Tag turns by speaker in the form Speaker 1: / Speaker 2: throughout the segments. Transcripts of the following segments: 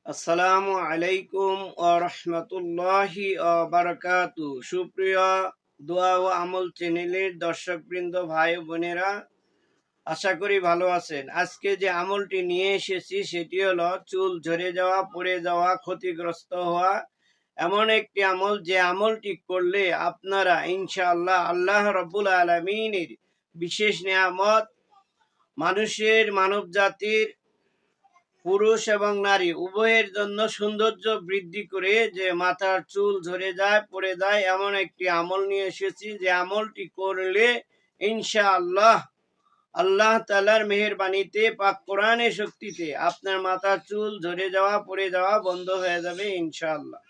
Speaker 1: আসসালামু আলাইকুম ওয়া রাহমাতুল্লাহি ওয়া বারাকাতু। সুপ্রিয় দোয়া ও আমল চ্যানেলের দর্শকবৃন্দ, ভাই ও বোনেরা, আশা করি ভালো আছেন। আজকে যে আমলটি নিয়ে এসেছি সেটি হলো চুল ঝরে যাওয়া, পড়ে যাওয়া, ক্ষতিগ্রস্ত হওয়া। এমন একটি আমল যে আমলটি করলে আপনারা ইনশাআল্লাহ আল্লাহ রাব্বুল আলামিনের বিশেষ নেয়ামত, মানব জাতির পুরুষ এবং নারী উভয়ের জন্য সৌন্দর্য বৃদ্ধি করে, যে মাথার চুল ঝরে যায়, পড়ে যায়, এমন একটি আমল নিয়ে এসেছি যে আমলটি করলে ইনশাআল্লাহ আল্লাহ তাআলার মেহেরবানিতে, পাক কোরআনের শক্তিতে আপনার মাথার চুল ঝরে যাওয়া, পড়ে যাওয়া বন্ধ হয়ে যাবে ইনশাআল্লাহ।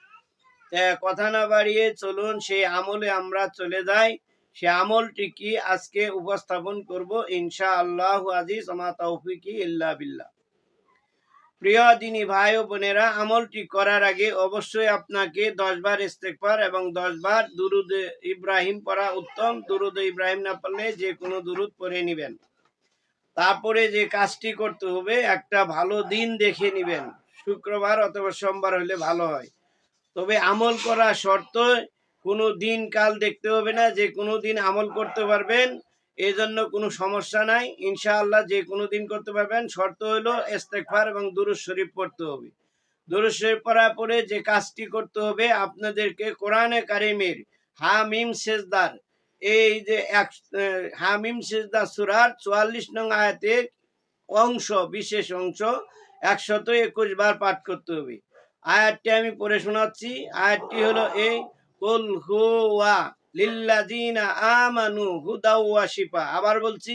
Speaker 1: কথা না বাড়িয়ে চলুন সেই আমলে আমরা চলে যাই। সে আমলটি কি আজকে উপস্থাপন করব ইনশাআল্লাহ আজিজ। আমা তৌফিকি ইল্লা বিল্লাহ। প্রিয় দিনী ভাই ও বোনেরা, আমলটি করার আগে অবশ্যই আপনাকে 10 বার ইস্তেগফার এবং 10 বার দুরুদ ইব্রাহিম পড়া উত্তম। দুরুদ ইব্রাহিম না পারলে যে কোনো দুরুদ পড়ে নেবেন। তারপরে যে কাজটি করতে হবে, একটা ভালো দিন দেখে নেবেন। শুক্রবার অথবা সোমবার হলে ভালো হয়। তবে আমল করা শর্ত, কোনো দিন কাল দেখতে হবে না, যে কোনো দিন আমল করতে পারবেন, এই জন্য কোনো সমস্যা নাই। ইনশাআল্লাহ যে কোনো দিন করতে পারবেন। শর্ত হলো ইস্তেগফার এবং দুরূদ শরীফ পড়তে হবে। দুরূদ শরীফ পড়ার পরে যে কাজটি করতে হবে, আপনাদেরকে কোরআনে কারিমের হামিম সেজদার, এই যে হামিম সেজদা সূরার 44 নং আয়াতের বিশেষ অংশ 121 বার পাঠ করতে হবে। আয়াতটি আমি পড়ে শোনাচ্ছি। আয়াতটি হলো এই, কুল হুয়া লিল্লাযিনা আমানু হুদাও ওয়া শিফা। আবার বলছি,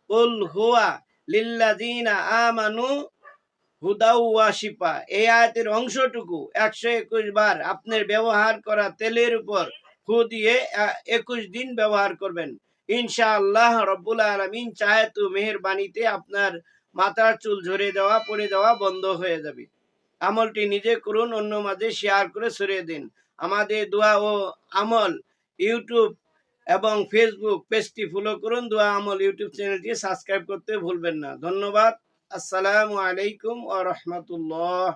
Speaker 1: কুল হুয়া লিল্লাযিনা আমানু হুদাও ওয়া শিফা। এই আয়াতের অংশটুকু 121 বার আপনার ব্যবহার করা তেলের উপর ফু দিয়ে 21 দিন ব্যবহার করবেন। ইনশাআল্লাহ রব্বুল আলামিন চাহে তো মেহেরবানিতে আপনার মাথার চুল ঝরে যাওয়া, পড়ে যাওয়া বন্ধ হয়ে যাবে। আমলটি নিজে করুন, অন্য মাঝে শেয়ার করে ছড়িয়ে দিন। আমাদের দোয়া ও আমল ইউটিউব এবং ফেসবুক পেজটি ফলো করুন। দোয়া আমল ইউটিউব চ্যানেলটি সাবস্ক্রাইব করতে ভুলবেন না। ধন্যবাদ। আসসালামু আলাইকুম ওয়া রাহমাতুল্লাহ।